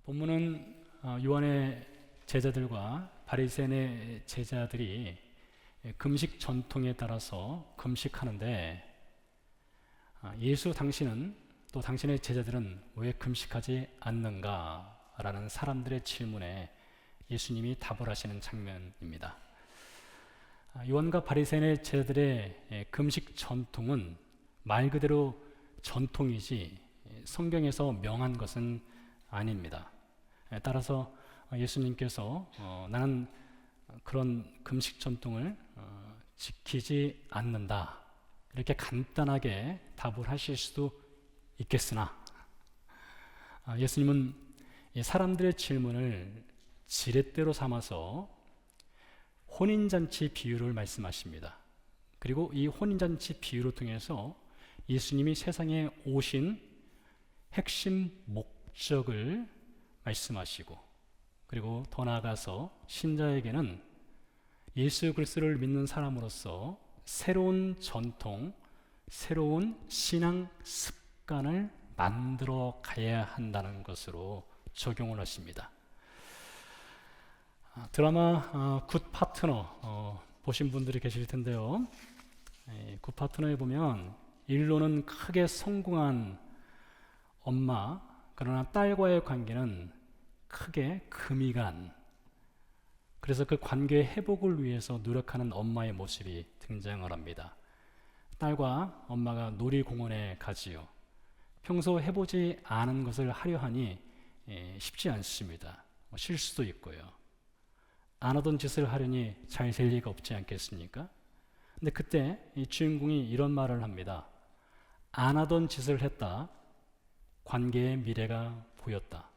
본문은 요한의 제자들과 바리새인의 제자들이 금식 전통에 따라서 금식하는데, 예수 당신은 또 당신의 제자들은 왜 금식하지 않는가? 라는 사람들의 질문에 예수님이 답을 하시는 장면입니다. 요한과 바리새인의 제자들의 금식 전통은 말 그대로 전통이지 성경에서 명한 것은 아닙니다. 따라서 예수님께서 나는 그런 금식 전통을 지키지 않는다, 이렇게 간단하게 답을 하실 수도 있겠으나, 예수님은 사람들의 질문을 지렛대로 삼아서 혼인잔치 비유를 말씀하십니다. 그리고 이 혼인잔치 비유를 통해서 예수님이 세상에 오신 핵심 목적을 말씀하시고, 그리고 더 나아가서 신자에게는 예수 그리스도를 믿는 사람으로서 새로운 전통, 새로운 신앙 습관을 만들어 가야 한다는 것으로 적용을 하십니다. 드라마 굿 파트너 보신 분들이 계실 텐데요. 굿 파트너에 보면 일로는 크게 성공한 엄마, 그러나 딸과의 관계는 크게 금이 간, 그래서 그 관계의 회복을 위해서 노력하는 엄마의 모습이 등장을 합니다. 딸과 엄마가 놀이공원에 가지요. 평소 해보지 않은 것을 하려 하니 쉽지 않습니다. 실수도 있고요. 안 하던 짓을 하려니 잘 될 리가 없지 않겠습니까? 근데 그때 이 주인공이 이런 말을 합니다. 안 하던 짓을 했다. 관계의 미래가 보였다.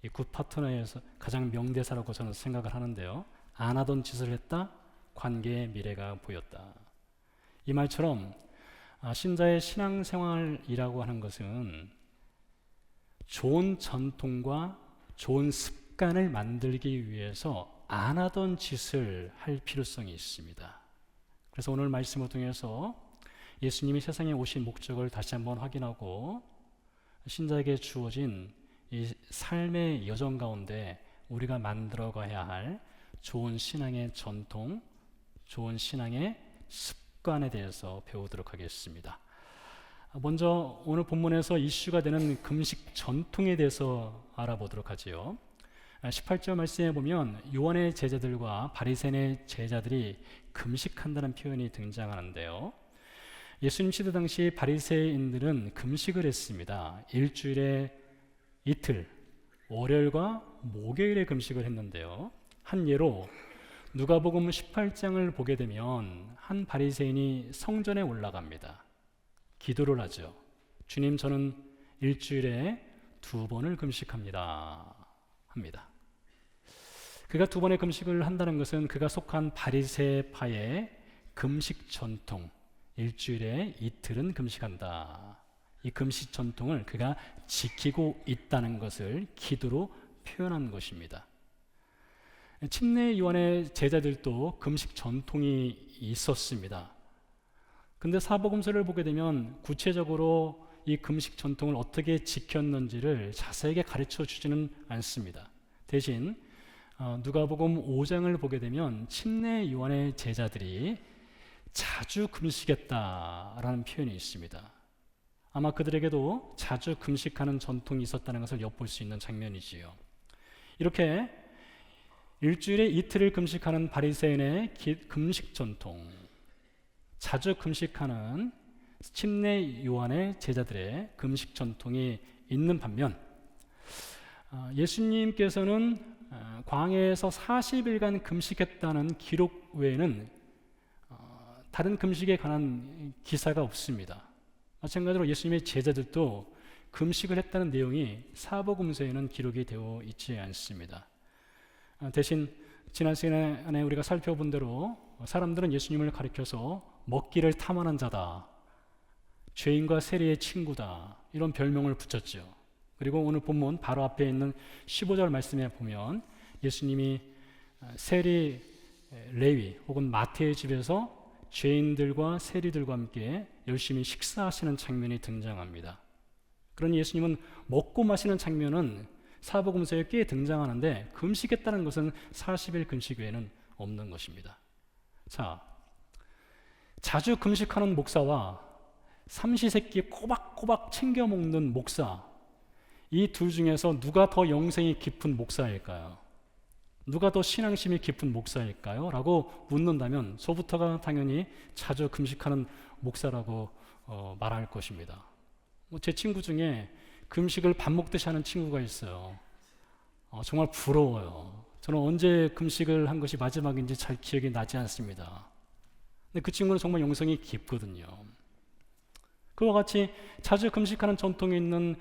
이 굿 파트너에서 가장 명대사라고 저는 생각을 하는데요. 안 하던 짓을 했다. 관계의 미래가 보였다. 이 말처럼 신자의 신앙생활이라고 하는 것은 좋은 전통과 좋은 습관을 만들기 위해서 안 하던 짓을 할 필요성이 있습니다. 그래서 오늘 말씀을 통해서 예수님이 세상에 오신 목적을 다시 한번 확인하고, 신자에게 주어진 이 삶의 여정 가운데 우리가 만들어 가야 할 좋은 신앙의 전통, 좋은 신앙의 습관에 대해서 배우도록 하겠습니다. 먼저 오늘 본문에서 이슈가 되는 금식 전통에 대해서 알아보도록 하지요. 18절 말씀에 보면 요한의 제자들과 바리새인의 제자들이 금식한다는 표현이 등장하는데요. 예수님 시대 당시 바리새인들은 금식을 했습니다. 일주일에 이틀, 월요일과 목요일에 금식을 했는데요. 한 예로 누가복음 18장을 보게 되면 한 바리새인이 성전에 올라갑니다. 기도를 하죠. 주님, 저는 일주일에 2번을 금식합니다. 합니다. 그가 2번의 금식을 한다는 것은 그가 속한 바리새파의 금식 전통, 일주일에 이틀은 금식한다, 이 금식 전통을 그가 지키고 있다는 것을 기도로 표현한 것입니다. 침례 요한의 제자들도 금식 전통이 있었습니다. 근데 사복음서를 보게 되면 구체적으로 이 금식 전통을 어떻게 지켰는지를 자세하게 가르쳐 주지는 않습니다. 대신 누가복음 5장을 보게 되면 침례 요한의 제자들이 자주 금식했다라는 표현이 있습니다. 아마 그들에게도 자주 금식하는 전통이 있었다는 것을 엿볼 수 있는 장면이지요. 이렇게 일주일에 이틀을 금식하는 바리새인의 금식 전통, 자주 금식하는 침례 요한의 제자들의 금식 전통이 있는 반면, 예수님께서는 광야에서 40일간 금식했다는 기록 외에는 다른 금식에 관한 기사가 없습니다. 마찬가지로 예수님의 제자들도 금식을 했다는 내용이 사복음서에는 기록이 되어 있지 않습니다. 대신 지난 시간에 우리가 살펴본 대로 사람들은 예수님을 가리켜서 먹기를 탐하는 자다, 죄인과 세리의 친구다, 이런 별명을 붙였죠. 그리고 오늘 본문 바로 앞에 있는 15절 말씀에 보면 예수님이 세리, 레위 혹은 마태의 집에서 죄인들과 세리들과 함께 열심히 식사하시는 장면이 등장합니다. 그러니 예수님은 먹고 마시는 장면은 사복음서에 꽤 등장하는데 금식했다는 것은 40일 금식 외에는 없는 것입니다. 자, 자주 금식하는 목사와 삼시세끼 꼬박꼬박 챙겨 먹는 목사, 이 둘 중에서 누가 더 영생이 깊은 목사일까요? 누가 더 신앙심이 깊은 목사일까요? 라고 묻는다면 저부터가 당연히 자주 금식하는 목사라고 말할 것입니다. 제 친구 중에 금식을 밥 먹듯이 하는 친구가 있어요. 정말 부러워요. 저는 언제 금식을 한 것이 마지막인지 잘 기억이 나지 않습니다. 근데 그 친구는 정말 영성이 깊거든요. 그와 같이 자주 금식하는 전통이 있는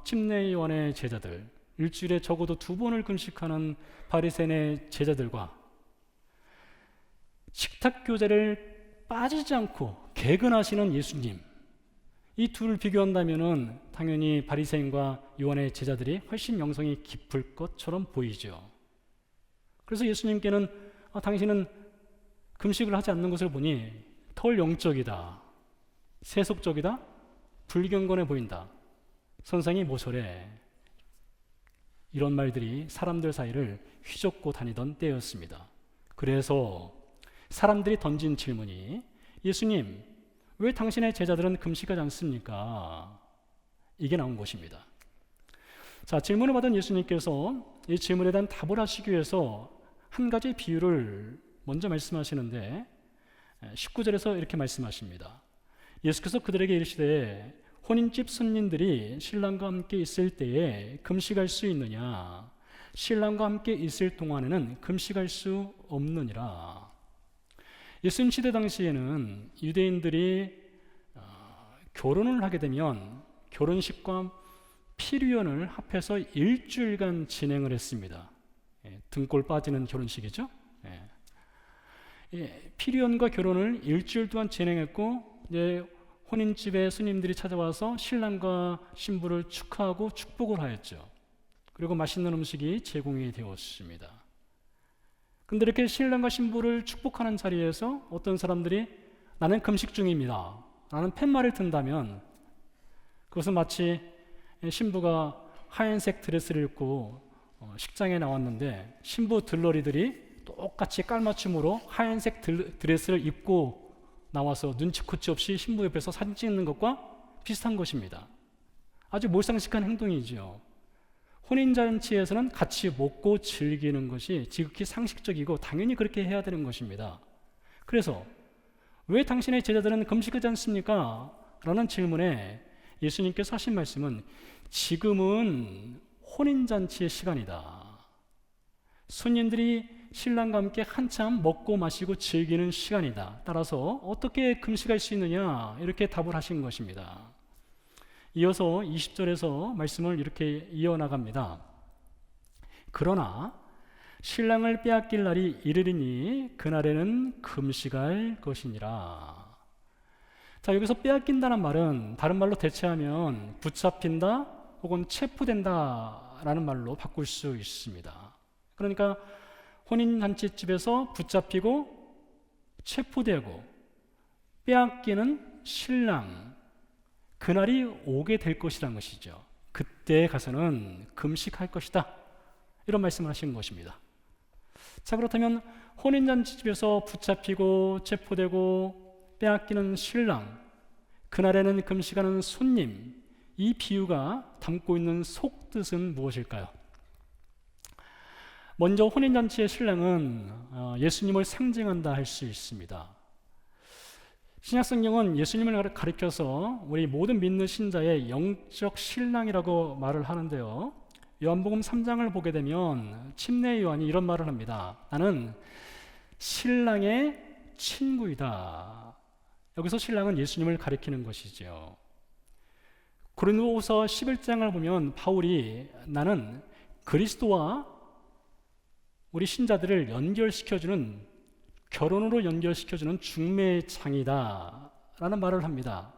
침례요한의 제자들, 일주일에 적어도 2번을 금식하는 바리새인의 제자들과 식탁교제를 빠지지 않고 개근하시는 예수님, 이 둘을 비교한다면 당연히 바리새인과 요한의 제자들이 훨씬 영성이 깊을 것처럼 보이죠. 그래서 예수님께는 당신은 금식을 하지 않는 것을 보니 덜 영적이다, 세속적이다, 불경건해 보인다, 선생이 모셔래, 이런 말들이 사람들 사이를 휘젓고 다니던 때였습니다. 그래서 사람들이 던진 질문이, 예수님, 왜 당신의 제자들은 금식하지 않습니까? 이게 나온 것입니다. 자, 질문을 받은 예수님께서 이 질문에 대한 답을 하시기 위해서 한 가지 비유를 먼저 말씀하시는데 19절에서 이렇게 말씀하십니다. 예수께서 그들에게 이르시되 혼인집 손님들이 신랑과 함께 있을 때에 금식할 수 있느냐? 신랑과 함께 있을 동안에는 금식할 수 없느니라. 예수님 시대 당시에는 유대인들이 결혼을 하게 되면 결혼식과 피류연을 합해서 일주일간 진행을 했습니다. 등골 빠지는 결혼식이죠. 피류연과 결혼을 일주일 동안 진행했고, 이제 혼인집에 스님들이 찾아와서 신랑과 신부를 축하하고 축복을 하였죠. 그리고 맛있는 음식이 제공이 되었습니다. 근데 이렇게 신랑과 신부를 축복하는 자리에서 어떤 사람들이 나는 금식 중입니다 라는 팻말을 든다면 그것은 마치 신부가 하얀색 드레스를 입고 식장에 나왔는데 신부 들러리들이 똑같이 깔맞춤으로 하얀색 드레스를 입고 나와서 눈치코치 없이 신부 옆에서 사진 찍는 것과 비슷한 것입니다. 아주 몰상식한 행동이죠. 혼인잔치에서는 같이 먹고 즐기는 것이 지극히 상식적이고 당연히 그렇게 해야 되는 것입니다. 그래서 왜 당신의 제자들은 금식하지 않습니까? 라는 질문에 예수님께서 하신 말씀은 지금은 혼인잔치의 시간이다. 손님들이 신랑과 함께 한참 먹고 마시고 즐기는 시간이다. 따라서 어떻게 금식할 수 있느냐? 이렇게 답을 하신 것입니다. 이어서 20절에서 말씀을 이렇게 이어나갑니다. 그러나 신랑을 빼앗길 날이 이르리니 그날에는 금식할 것이니라. 자, 여기서 빼앗긴다는 말은 다른 말로 대체하면 붙잡힌다 혹은 체포된다 라는 말로 바꿀 수 있습니다. 그러니까 혼인잔치집에서 붙잡히고 체포되고 빼앗기는 신랑, 그날이 오게 될 것이라는 것이죠. 그때 가서는 금식할 것이다, 이런 말씀을 하신 것입니다. 자, 그렇다면 혼인잔치집에서 붙잡히고 체포되고 빼앗기는 신랑, 그날에는 금식하는 손님, 이 비유가 담고 있는 속뜻은 무엇일까요? 먼저 혼인잔치의 신랑은 예수님을 상징한다 할 수 있습니다. 신약성경은 예수님을 가리켜서 우리 모든 믿는 신자의 영적 신랑이라고 말을 하는데요, 요한복음 3장을 보게 되면 침례 요한이 이런 말을 합니다. 나는 신랑의 친구이다. 여기서 신랑은 예수님을 가리키는 것이죠. 고린도후서 11장을 보면 바울이 나는 그리스도와 우리 신자들을 연결시켜주는, 결혼으로 연결시켜주는 중매장이다 라는 말을 합니다.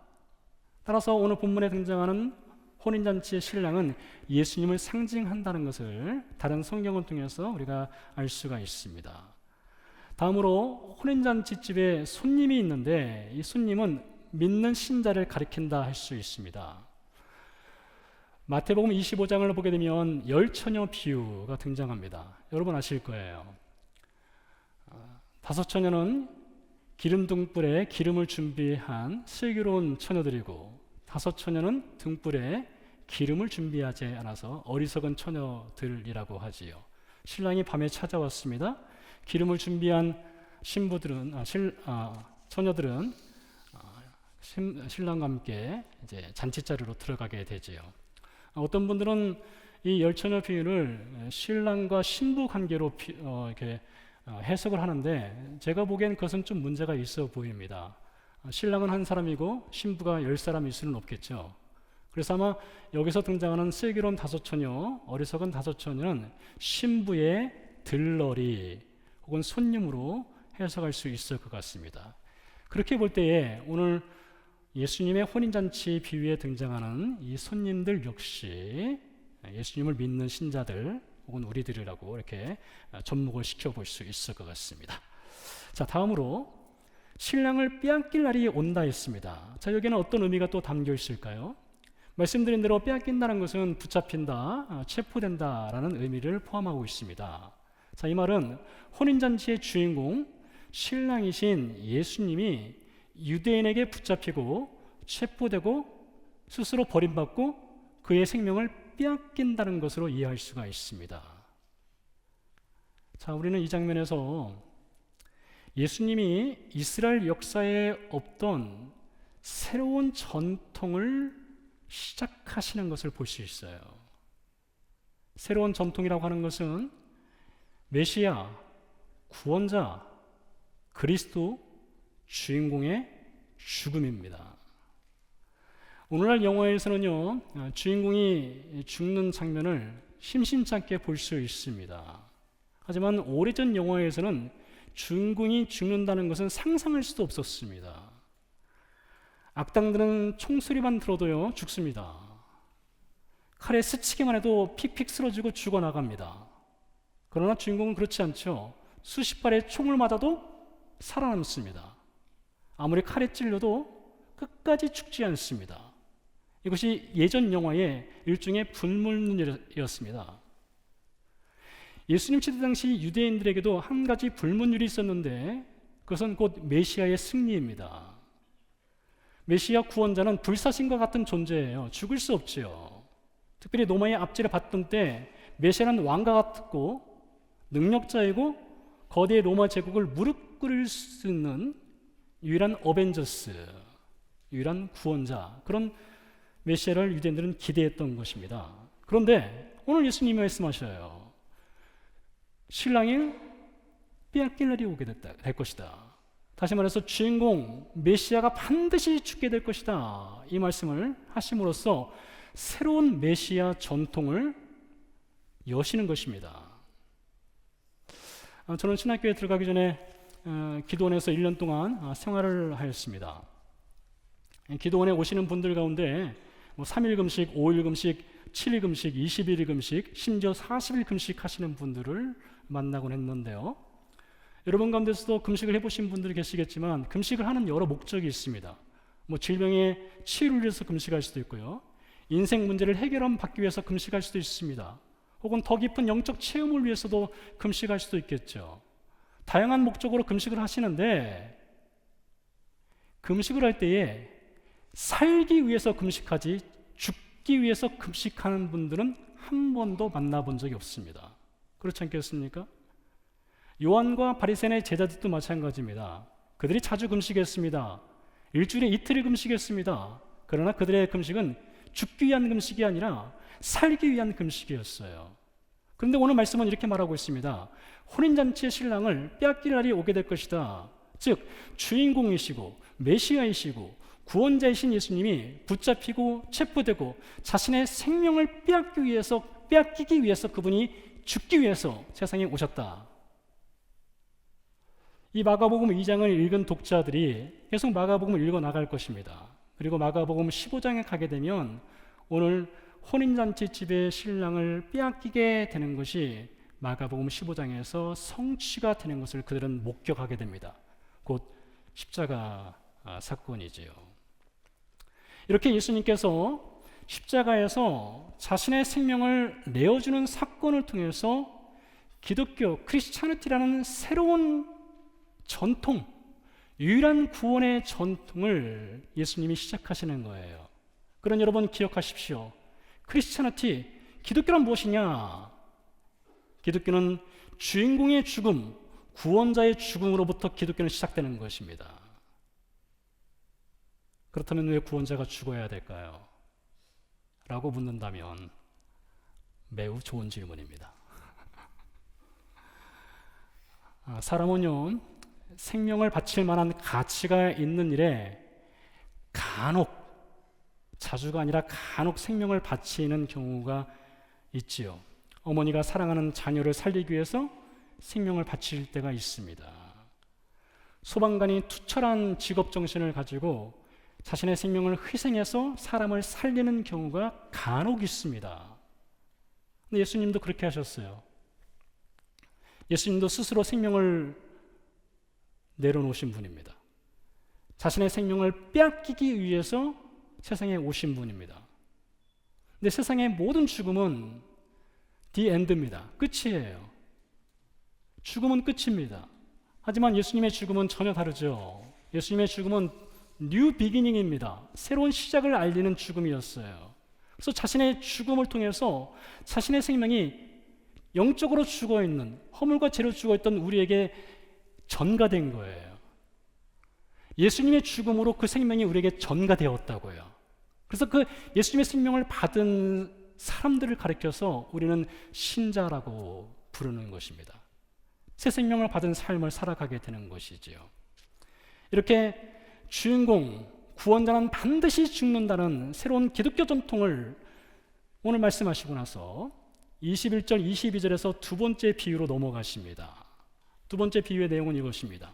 따라서 오늘 본문에 등장하는 혼인잔치의 신랑은 예수님을 상징한다는 것을 다른 성경을 통해서 우리가 알 수가 있습니다. 다음으로 혼인잔치집에 손님이 있는데 이 손님은 믿는 신자를 가리킨다 할 수 있습니다. 마태복음 25장을 보게 되면 열처녀 비유가 등장합니다. 여러분 아실 거예요. 5처녀는 기름 등불에 기름을 준비한 슬기로운 처녀들이고 5처녀는 등불에 기름을 준비하지 않아서 어리석은 처녀들이라고 하지요. 신랑이 밤에 찾아왔습니다. 기름을 준비한 처녀들은 신랑과 함께 이제 잔치자리로 들어가게 되지요. 어떤 분들은 이 열처녀 비유를 신랑과 신부 관계로 이렇게 해석을 하는데 제가 보기엔 그것은 좀 문제가 있어 보입니다. 신랑은 한 사람이고 신부가 10사람일 수는 없겠죠. 그래서 아마 여기서 등장하는 슬기로운 5처녀, 어리석은 5처녀는 신부의 들러리 혹은 손님으로 해석할 수 있을 것 같습니다. 그렇게 볼 때에 오늘 예수님의 혼인잔치 비유에 등장하는 이 손님들 역시 예수님을 믿는 신자들 혹은 우리들이라고 이렇게 접목을 시켜볼 수 있을 것 같습니다. 자, 다음으로 신랑을 빼앗길 날이 온다 했습니다. 자, 여기에는 어떤 의미가 또 담겨 있을까요? 말씀드린 대로 빼앗긴다는 것은 붙잡힌다, 체포된다라는 의미를 포함하고 있습니다. 자, 이 말은 혼인잔치의 주인공 신랑이신 예수님이 유대인에게 붙잡히고 체포되고 스스로 버림받고 그의 생명을 빼앗긴다는 것으로 이해할 수가 있습니다. 자, 우리는 이 장면에서 예수님이 이스라엘 역사에 없던 새로운 전통을 시작하시는 것을 볼 수 있어요. 새로운 전통이라고 하는 것은 메시아, 구원자, 그리스도, 주인공의 죽음입니다. 오늘날 영화에서는요, 주인공이 죽는 장면을 심심찮게 볼 수 있습니다. 하지만 오래전 영화에서는 주인공이 죽는다는 것은 상상할 수도 없었습니다. 악당들은 총소리만 들어도요, 죽습니다. 칼에 스치기만 해도 픽픽 쓰러지고 죽어나갑니다. 그러나 주인공은 그렇지 않죠. 수십 발의 총을 맞아도 살아남습니다. 아무리 칼에 찔려도 끝까지 죽지 않습니다. 이것이 예전 영화의 일종의 불문율이었습니다. 예수님 시대 당시 유대인들에게도 한 가지 불문율이 있었는데 그것은 곧 메시아의 승리입니다. 메시아 구원자는 불사신과 같은 존재예요. 죽을 수 없지요. 특별히 로마의 압제를 받던 때 메시아는 왕과 같았고 능력자이고 거대 로마 제국을 무릎 꿇을 수 있는 유일한 어벤져스, 유일한 구원자, 그런 메시아를 유대인들은 기대했던 것입니다. 그런데 오늘 예수님이 말씀하셔요. 신랑이 빼앗길 날이 오게 될 것이다. 다시 말해서 주인공 메시아가 반드시 죽게 될 것이다. 이 말씀을 하심으로써 새로운 메시아 전통을 여시는 것입니다. 저는 신학교에 들어가기 전에 기도원에서 1년 동안 생활을 하였습니다. 기도원에 오시는 분들 가운데 3일 금식, 5일 금식, 7일 금식, 21일 금식, 심지어 40일 금식 하시는 분들을 만나곤 했는데요. 여러분 가운데서도 금식을 해보신 분들이 계시겠지만 금식을 하는 여러 목적이 있습니다. 질병의 치유를 위해서 금식할 수도 있고요. 인생 문제를 해결받기 위해서 금식할 수도 있습니다. 혹은 더 깊은 영적 체험을 위해서도 금식할 수도 있겠죠. 다양한 목적으로 금식을 하시는데 금식을 할 때에 살기 위해서 금식하지 죽기 위해서 금식하는 분들은 한 번도 만나본 적이 없습니다. 그렇지 않겠습니까? 요한과 바리새인의 제자들도 마찬가지입니다. 그들이 자주 금식했습니다. 일주일에 이틀을 금식했습니다. 그러나 그들의 금식은 죽기 위한 금식이 아니라 살기 위한 금식이었어요. 그런데 오늘 말씀은 이렇게 말하고 있습니다. 혼인잔치의 신랑을 빼앗길 날이 오게 될 것이다. 즉 주인공이시고 메시아이시고 구원자이신 예수님이 붙잡히고 체포되고 자신의 생명을 빼앗기기 위해서 그분이 죽기 위해서 세상에 오셨다. 이 마가복음 2장을 읽은 독자들이 계속 마가복음을 읽어 나갈 것입니다. 그리고 마가복음 15장에 가게 되면 오늘 혼인잔치 집의 신랑을 빼앗기게 되는 것이 마가복음 15장에서 성취가 되는 것을 그들은 목격하게 됩니다. 곧 십자가 사건이지요. 이렇게 예수님께서 십자가에서 자신의 생명을 내어주는 사건을 통해서 기독교 크리스찬티라는 새로운 전통, 유일한 구원의 전통을 예수님이 시작하시는 거예요. 그런 여러분 기억하십시오. 크리스찬티, 기독교란 무엇이냐? 기독교는 주인공의 죽음, 구원자의 죽음으로부터 기독교는 시작되는 것입니다. 그렇다면 왜 구원자가 죽어야 될까요? 라고 묻는다면 매우 좋은 질문입니다. 사람은요, 생명을 바칠 만한 가치가 있는 일에 간혹, 자주가 아니라 간혹 생명을 바치는 경우가 있지요. 어머니가 사랑하는 자녀를 살리기 위해서 생명을 바칠 때가 있습니다. 소방관이 투철한 직업 정신을 가지고 자신의 생명을 희생해서 사람을 살리는 경우가 간혹 있습니다. 근데 예수님도 그렇게 하셨어요. 예수님도 스스로 생명을 내려놓으신 분입니다. 자신의 생명을 빼앗기기 위해서 세상에 오신 분입니다. 근데 세상의 모든 죽음은 the end입니다. 끝이에요. 죽음은 끝입니다. 하지만 예수님의 죽음은 전혀 다르죠. 예수님의 죽음은 뉴 비기닝입니다. 새로운 시작을 알리는 죽음이었어요. 그래서 자신의 죽음을 통해서 자신의 생명이 영적으로 죽어있는, 허물과 죄로 죽어있던 우리에게 전가된 거예요. 예수님의 죽음으로 그 생명이 우리에게 전가되었다고요. 그래서 그 예수님의 생명을 받은 사람들을 가리켜서 우리는 신자라고 부르는 것입니다. 새 생명을 받은 삶을 살아가게 되는 것이지요. 이렇게 주인공, 구원자는 반드시 죽는다는 새로운 기독교 전통을 오늘 말씀하시고 나서 21절, 22절에서 두 번째 비유로 넘어가십니다. 두 번째 비유의 내용은 이것입니다.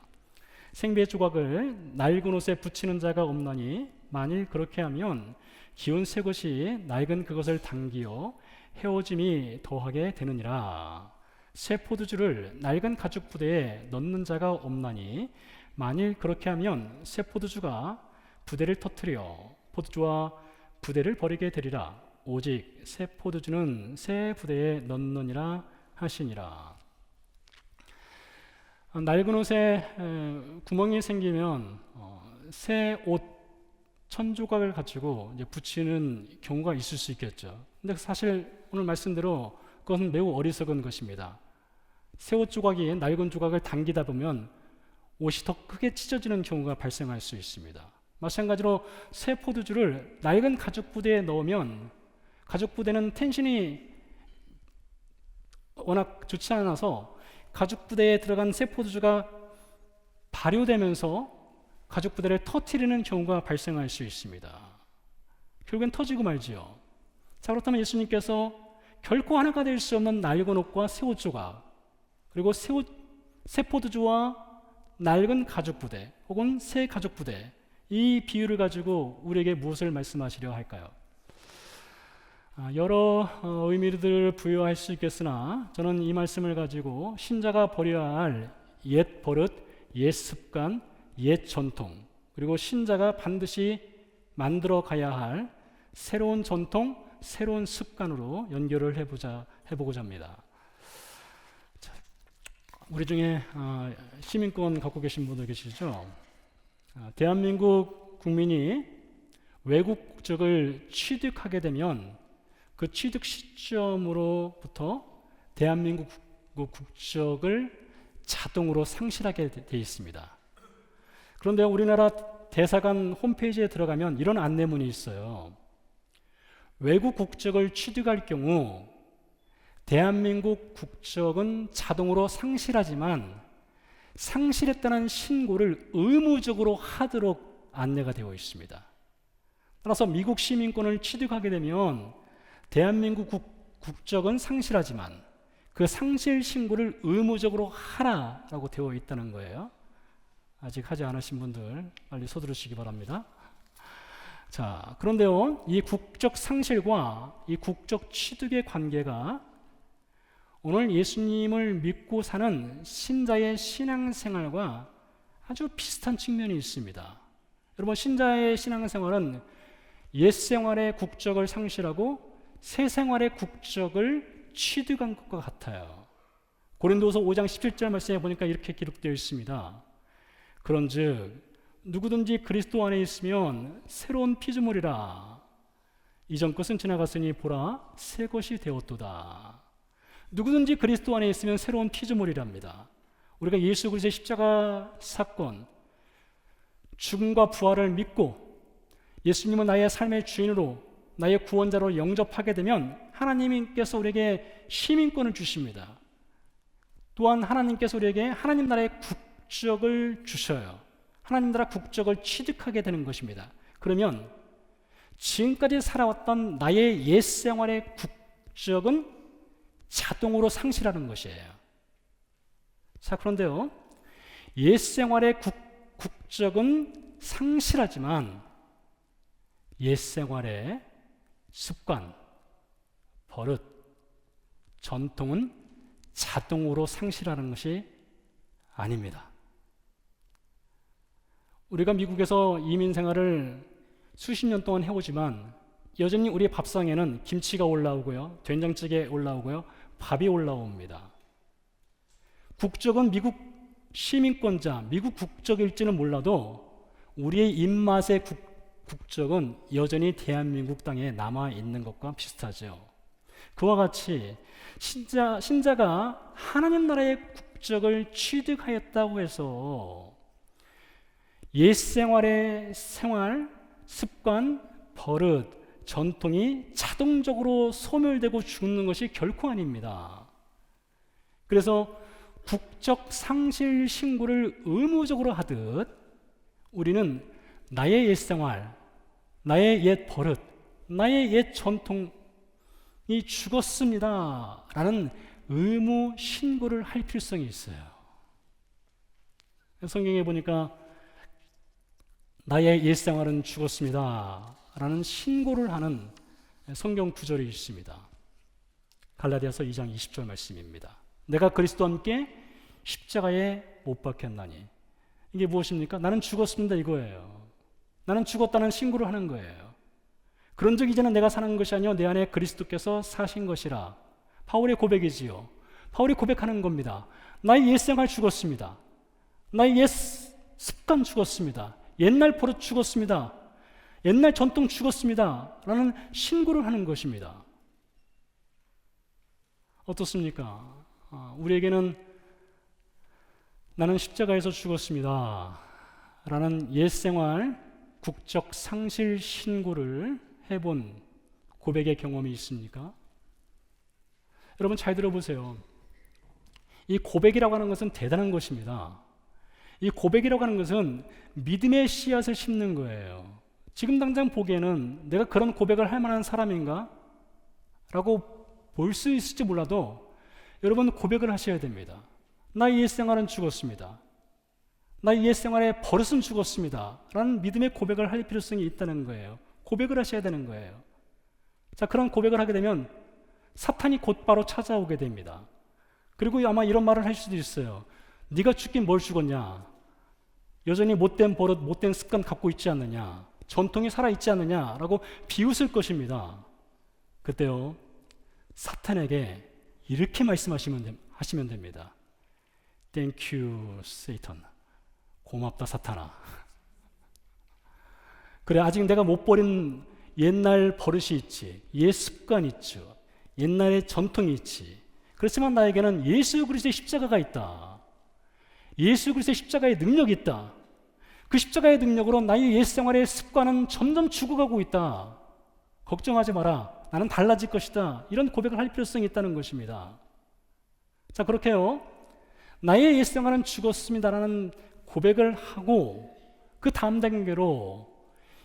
생배 조각을 낡은 옷에 붙이는 자가 없나니 만일 그렇게 하면 기운 새 것이 낡은 그것을 당기어 헤어짐이 더하게 되느니라. 새 포도주를 낡은 가죽 부대에 넣는 자가 없나니 만일 그렇게 하면 새 포도주가 부대를 터뜨려 포도주와 부대를 버리게 되리라. 오직 새 포도주는 새 부대에 넣느니라 하시니라. 낡은 옷에 구멍이 생기면 새 옷 천조각을 가지고 이제 붙이는 경우가 있을 수 있겠죠. 근데 사실 오늘 말씀대로 그것은 매우 어리석은 것입니다. 새 옷 조각이 낡은 조각을 당기다 보면 옷이 더 크게 찢어지는 경우가 발생할 수 있습니다. 마찬가지로 새 포도주를 낡은 가죽 부대에 넣으면 가죽 부대는 텐션이 워낙 좋지 않아서 가죽 부대에 들어간 새 포도주가 발효되면서 가죽 부대를 터뜨리는 경우가 발생할 수 있습니다. 결국엔 터지고 말지요. 자, 그렇다면 예수님께서 결코 하나가 될 수 없는 낡은 옷과 새 옷 조각, 그리고 새 포도주와 낡은 가죽 부대 혹은 새 가죽 부대, 이 비유를 가지고 우리에게 무엇을 말씀하시려 할까요? 여러 의미들을 부여할 수 있겠으나 저는 이 말씀을 가지고 신자가 버려야 할 옛 버릇, 옛 습관, 옛 전통, 그리고 신자가 반드시 만들어 가야 할 새로운 전통, 새로운 습관으로 연결을 해보고자 합니다. 자, 우리 중에 시민권 갖고 계신 분들 계시죠? 대한민국 국민이 외국 국적을 취득하게 되면 그 취득 시점으로부터 대한민국 국적을 자동으로 상실하게 돼 있습니다. 그런데 우리나라 대사관 홈페이지에 들어가면 이런 안내문이 있어요. 외국 국적을 취득할 경우 대한민국 국적은 자동으로 상실하지만 상실했다는 신고를 의무적으로 하도록 안내가 되어 있습니다. 따라서 미국 시민권을 취득하게 되면 대한민국 국적은 상실하지만 그 상실 신고를 의무적으로 하라라고 되어 있다는 거예요. 아직 하지 않으신 분들 빨리 서두르시기 바랍니다. 자, 그런데요, 이 국적 상실과 이 국적 취득의 관계가 오늘 예수님을 믿고 사는 신자의 신앙생활과 아주 비슷한 측면이 있습니다. 여러분, 신자의 신앙생활은 옛 생활의 국적을 상실하고 새 생활의 국적을 취득한 것과 같아요. 고린도서 5장 17절 말씀에 보니까 이렇게 기록되어 있습니다. 그런즉 누구든지 그리스도 안에 있으면 새로운 피조물이라. 이전 것은 지나갔으니 보라 새 것이 되었도다. 누구든지 그리스도 안에 있으면 새로운 피조물이랍니다. 우리가 예수 그리스도의 십자가 사건, 죽음과 부활을 믿고 예수님을 나의 삶의 주인으로, 나의 구원자로 영접하게 되면 하나님께서 우리에게 시민권을 주십니다. 또한 하나님께서 우리에게 하나님 나라의 국적을 주셔요. 하나님 나라 국적을 취득하게 되는 것입니다. 그러면 지금까지 살아왔던 나의 옛 생활의 국적은 자동으로 상실하는 것이에요. 자, 그런데요, 옛 생활의 국적은 상실하지만 옛 생활의 습관, 버릇, 전통은 자동으로 상실하는 것이 아닙니다. 우리가 미국에서 이민 생활을 수십 년 동안 해오지만 여전히 우리 밥상에는 김치가 올라오고요, 된장찌개 올라오고요, 밥이 올라옵니다. 국적은 미국 시민권자, 미국 국적일지는 몰라도 우리의 입맛의 국적은 여전히 대한민국 땅에 남아있는 것과 비슷하죠. 그와 같이 신자가 하나님 나라의 국적을 취득하였다고 해서 옛 생활의 생활, 습관, 버릇, 전통이 자동적으로 소멸되고 죽는 것이 결코 아닙니다. 그래서 국적 상실 신고를 의무적으로 하듯 우리는 나의 옛 생활, 나의 옛 버릇, 나의 옛 전통이 죽었습니다 라는 의무 신고를 할 필요성이 있어요. 성경에 보니까 나의 옛 생활은 죽었습니다 라는 신고를 하는 성경 구절이 있습니다. 갈라디아서 2장 20절 말씀입니다. 내가 그리스도와 함께 십자가에 못 박혔나니. 이게 무엇입니까? 나는 죽었습니다 이거예요. 나는 죽었다는 신고를 하는 거예요. 그런즉 이제는 내가 사는 것이 아니요 내 안에 그리스도께서 사신 것이라. 바울의 고백이지요. 바울이 고백하는 겁니다. 나의 옛 생활 죽었습니다. 나의 옛 습관 죽었습니다. 옛날 버릇 죽었습니다. 옛날 전통 죽었습니다 라는 신고를 하는 것입니다. 어떻습니까? 우리에게는 나는 십자가에서 죽었습니다 라는 옛 생활 국적 상실 신고를 해본 고백의 경험이 있습니까? 여러분 잘 들어보세요. 이 고백이라고 하는 것은 대단한 것입니다. 이 고백이라고 하는 것은 믿음의 씨앗을 심는 거예요. 지금 당장 보기에는 내가 그런 고백을 할 만한 사람인가? 라고 볼 수 있을지 몰라도 여러분 고백을 하셔야 됩니다. 나의 옛 생활은 죽었습니다. 나의 옛 생활의 버릇은 죽었습니다 라는 믿음의 고백을 할 필요성이 있다는 거예요. 고백을 하셔야 되는 거예요. 자, 그런 고백을 하게 되면 사탄이 곧바로 찾아오게 됩니다. 그리고 아마 이런 말을 할 수도 있어요. 네가 죽긴 뭘 죽었냐? 여전히 못된 버릇, 못된 습관 갖고 있지 않느냐? 전통이 살아있지 않느냐라고 비웃을 것입니다. 그때요, 사탄에게 이렇게 하시면 됩니다. Thank you, Satan. 고맙다, 사탄아. 그래, 아직 내가 못 버린 옛날 버릇이 있지, 옛 습관이 있죠, 옛날의 전통이 있지. 그렇지만 나에게는 예수 그리스도의 십자가가 있다. 예수 그리스도의 십자가의 능력이 있다. 그 십자가의 능력으로 나의 옛 생활의 습관은 점점 죽어가고 있다. 걱정하지 마라. 나는 달라질 것이다. 이런 고백을 할 필요성이 있다는 것입니다. 자, 그렇게요, 나의 옛 생활은 죽었습니다라는 고백을 하고 그 다음 단계로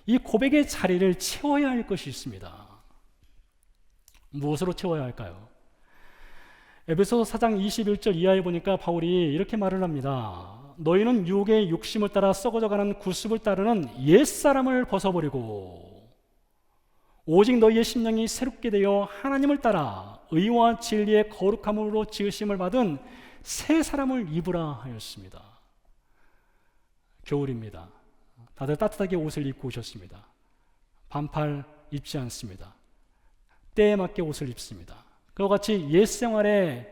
이 고백의 자리를 채워야 할 것이 있습니다. 무엇으로 채워야 할까요? 에베소서 4장 21절 이하에 보니까 바울이 이렇게 말을 합니다. 너희는 유혹의 욕심을 따라 썩어져가는 구습을 따르는 옛사람을 벗어버리고 오직 너희의 심령이 새롭게 되어 하나님을 따라 의와 진리의 거룩함으로 지으심을 받은 새 사람을 입으라 하였습니다. 겨울입니다. 다들 따뜻하게 옷을 입고 오셨습니다. 반팔 입지 않습니다. 때에 맞게 옷을 입습니다. 그와 같이 옛 생활에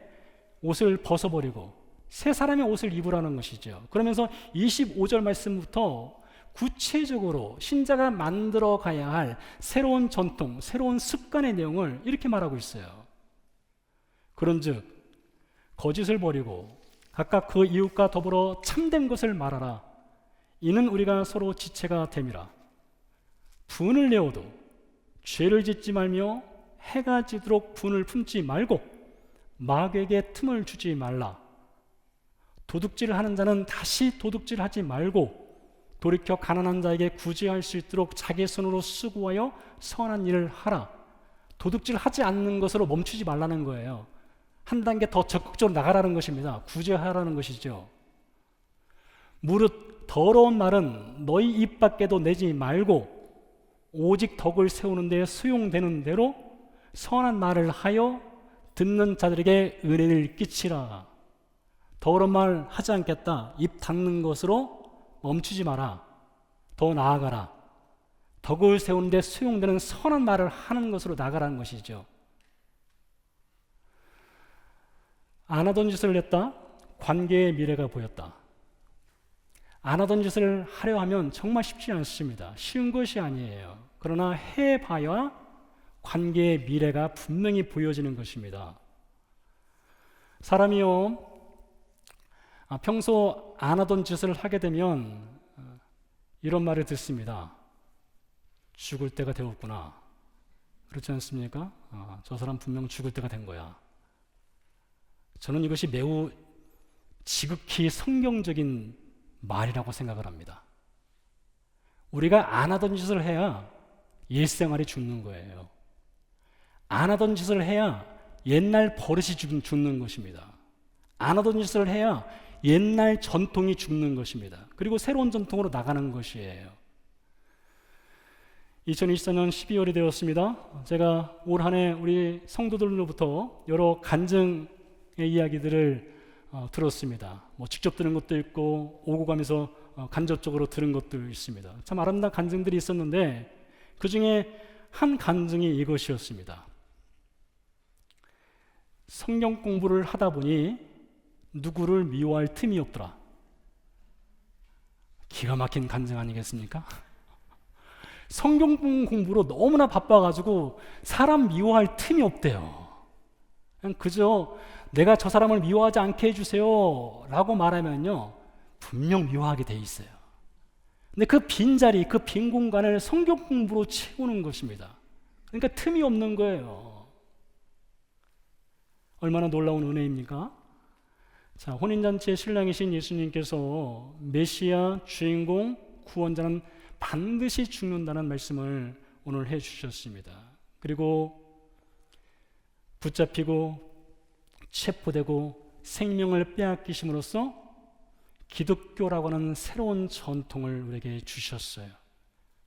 옷을 벗어버리고 새 사람의 옷을 입으라는 것이죠. 그러면서 25절 말씀부터 구체적으로 신자가 만들어 가야 할 새로운 전통, 새로운 습관의 내용을 이렇게 말하고 있어요. 그런즉 거짓을 버리고 각각 그 이웃과 더불어 참된 것을 말하라. 이는 우리가 서로 지체가 됨이라. 분을 내어도 죄를 짓지 말며 해가 지도록 분을 품지 말고 마귀에게 틈을 주지 말라. 도둑질을 하는 자는 다시 도둑질하지 말고 돌이켜 가난한 자에게 구제할 수 있도록 자기 손으로 수고하여 선한 일을 하라. 도둑질 하지 않는 것으로 멈추지 말라는 거예요. 한 단계 더 적극적으로 나가라는 것입니다. 구제하라는 것이죠. 무릇 더러운 말은 너희 입 밖에도 내지 말고 오직 덕을 세우는 데 수용되는 대로 선한 말을 하여 듣는 자들에게 은혜를 끼치라. 더러운 말 하지 않겠다. 입 닫는 것으로 멈추지 마라. 더 나아가라. 덕을 세우는 데 수용되는 선한 말을 하는 것으로 나가라는 것이죠. 안 하던 짓을 했다. 관계의 미래가 보였다. 안 하던 짓을 하려 하면 정말 쉽지 않습니다. 쉬운 것이 아니에요. 그러나 해봐야 관계의 미래가 분명히 보여지는 것입니다. 사람이요, 평소 안 하던 짓을 하게 되면 이런 말을 듣습니다. 죽을 때가 되었구나. 그렇지 않습니까? 저 사람 분명 죽을 때가 된 거야. 저는 이것이 매우 지극히 성경적인 말이라고 생각을 합니다. 우리가 안 하던 짓을 해야 옛 생활이 죽는 거예요. 안 하던 짓을 해야 옛날 버릇이 죽는 것입니다. 안 하던 짓을 해야 옛날 전통이 죽는 것입니다. 그리고 새로운 전통으로 나가는 것이에요. 2024년 12월이 되었습니다. 제가 올 한 해 우리 성도들로부터 여러 간증의 이야기들을 들었습니다. 직접 들은 것도 있고 오고 가면서 간접적으로 들은 것도 있습니다. 참 아름다운 간증들이 있었는데 그 중에 한 간증이 이것이었습니다. 성경 공부를 하다 보니 누구를 미워할 틈이 없더라. 기가 막힌 간증 아니겠습니까? 성경 공부로 너무나 바빠가지고 사람 미워할 틈이 없대요. 그냥 그저 내가 저 사람을 미워하지 않게 해주세요 라고 말하면요 분명 미워하게 돼 있어요. 근데 그 빈자리, 그 빈 공간을 성경 공부로 채우는 것입니다. 그러니까 틈이 없는 거예요. 얼마나 놀라운 은혜입니까? 자, 혼인잔치의 신랑이신 예수님께서 메시아, 주인공, 구원자는 반드시 죽는다는 말씀을 오늘 해주셨습니다. 그리고 붙잡히고 체포되고 생명을 빼앗기심으로써 기독교라고 하는 새로운 전통을 우리에게 주셨어요.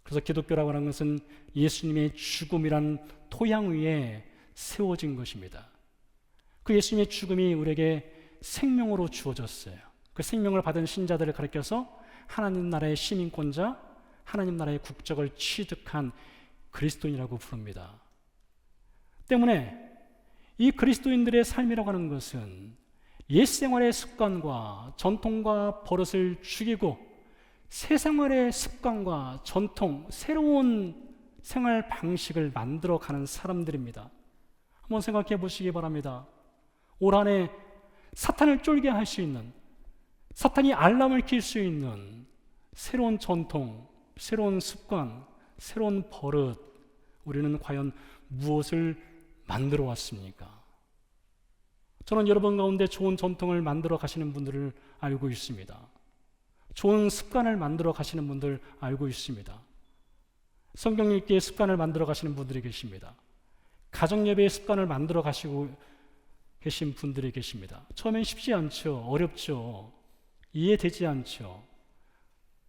그래서 기독교라고 하는 것은 예수님의 죽음이란 토양 위에 세워진 것입니다. 그 예수님의 죽음이 우리에게 생명으로 주어졌어요. 그 생명을 받은 신자들을 가리켜서 하나님 나라의 시민권자, 하나님 나라의 국적을 취득한 그리스도인이라고 부릅니다. 때문에 이 그리스도인들의 삶이라고 하는 것은 옛 생활의 습관과 전통과 버릇을 죽이고 새 생활의 습관과 전통, 새로운 생활 방식을 만들어가는 사람들입니다. 한번 생각해 보시기 바랍니다. 올 한 해 사탄을 쫄게 할 수 있는, 사탄이 알람을 킬 수 있는 새로운 전통, 새로운 습관, 새로운 버릇, 우리는 과연 무엇을 만들어 왔습니까? 저는 여러분 가운데 좋은 전통을 만들어 가시는 분들을 알고 있습니다. 좋은 습관을 만들어 가시는 분들 알고 있습니다. 성경 읽기의 습관을 만들어 가시는 분들이 계십니다. 가정 예배의 습관을 만들어 가시고 계신 분들이 계십니다. 처음엔 쉽지 않죠. 어렵죠. 이해되지 않죠.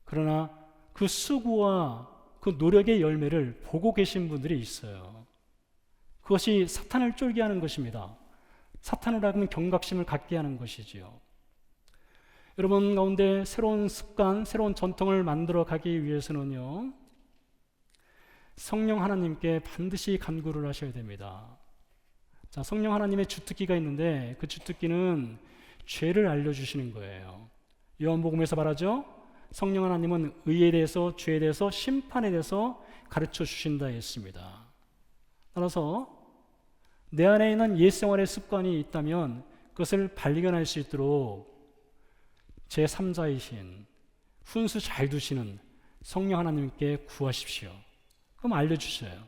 그러나 그 수고와 그 노력의 열매를 보고 계신 분들이 있어요. 그것이 사탄을 쫄게 하는 것입니다. 사탄을 하면 경각심을 갖게 하는 것이지요. 여러분 가운데 새로운 습관, 새로운 전통을 만들어 가기 위해서는요, 성령 하나님께 반드시 간구를 하셔야 됩니다. 자, 성령 하나님의 주특기가 있는데 그 주특기는 죄를 알려주시는 거예요. 요한복음에서 말하죠. 성령 하나님은 의에 대해서, 죄에 대해서, 심판에 대해서 가르쳐 주신다 했습니다. 따라서 내 안에 있는 옛생활의 습관이 있다면 그것을 발견할 수 있도록 제3자이신 훈수 잘 두시는 성령 하나님께 구하십시오. 그럼 알려주셔요.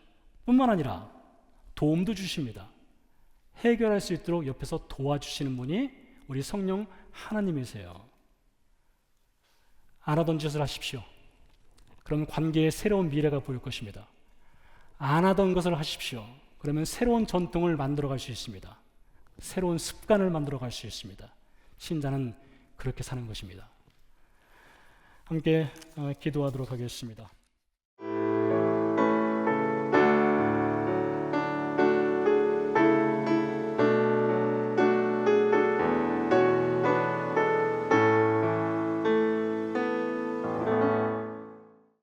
뿐만 아니라 도움도 주십니다. 해결할 수 있도록 옆에서 도와주시는 분이 우리 성령 하나님이세요. 안 하던 짓을 하십시오. 그러면 관계에 새로운 미래가 보일 것입니다. 안 하던 것을 하십시오. 그러면 새로운 전통을 만들어갈 수 있습니다. 새로운 습관을 만들어갈 수 있습니다. 신자는 그렇게 사는 것입니다. 함께 기도하도록 하겠습니다.